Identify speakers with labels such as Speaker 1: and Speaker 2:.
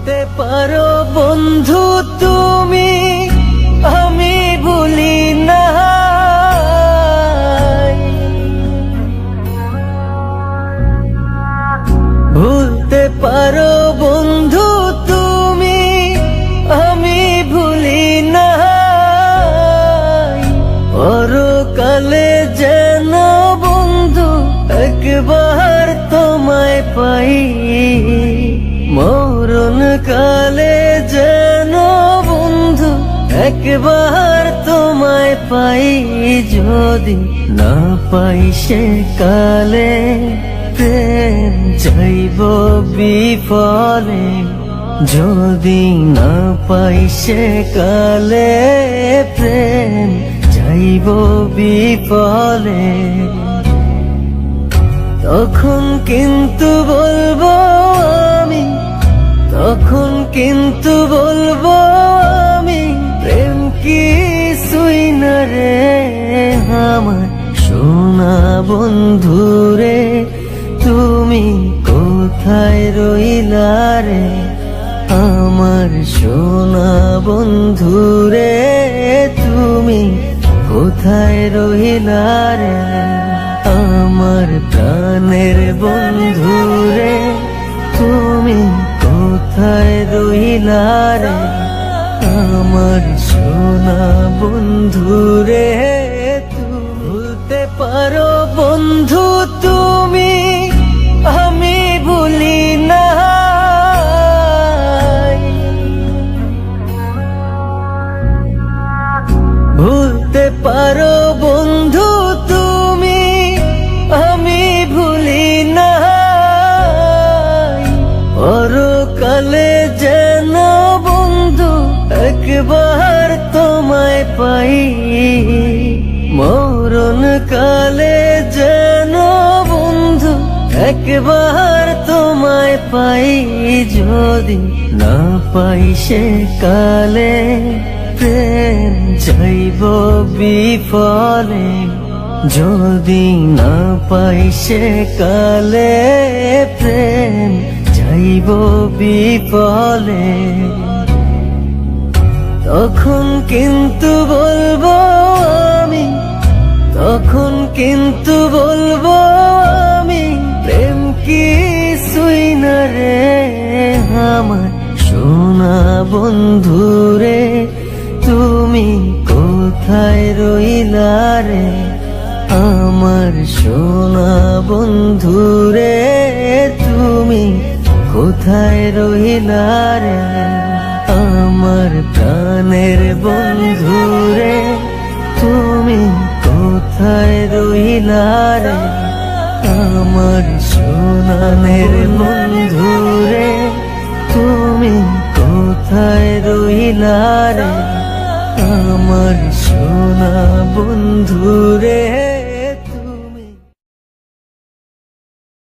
Speaker 1: ভুলতে পারো বন্ধু তুমি, আমি ভুলি না। ভুলতে পারো বন্ধু তুমি, আমি ভুলি না। পরকালে যেন বন্ধু একবার তোমায় পাই, মরণ কালে যেন বন্ধু একবার তোমায় পাই। যদি না পাই সে কালে প্রেম যাইব বিফলে, যদি না পাই সে কালে প্রেম যাইব বিফলে। তখন কিন্তু বলবো আমি, তখন কিন্তু বলবো আমি, প্রেম কিছুই না রে আমার সোনা বন্ধুরে। তুমি কোথায় রইলা রে আমার সোনা বন্ধুরে, তুমি কোথায় রইলা রে আমার প্রাণের বন্ধুরে, তুমি কোথায় রইলা রে আমার সোনা বন্ধুরে। ভুলতে পারো বন্ধু তুমি, আমি ভুলি না। ভুলতে পারো বন্ধু তুমি, আমি ভুলি না। পরকালে যেন বন্ধু একবার তোমায় পাই, মরণ কালে যেন বন্ধু একবার তোমায় পাই। যদি না পাই সে কালে প্রেম যাইব বিফলে, যদি না পাই সে কালে প্রেম যাইব বিফলে। তখন কিন্তু বলবো আমি, তখন কিন্তু বলবো আমি, প্রেম কিছুই না রে আমার সোনা বন্ধুরে। তুমি কোথায় রইলা রে আমার সোনা বন্ধুরে, তুমি কোথায় রইলা রে আমার প্রাণের বন্ধুরে, তুমি কোথায় রইলা রে আমার সোনানের বন্ধুরে, তুমি কোথায় রইলা রে আমার সোনা বন্ধুরে।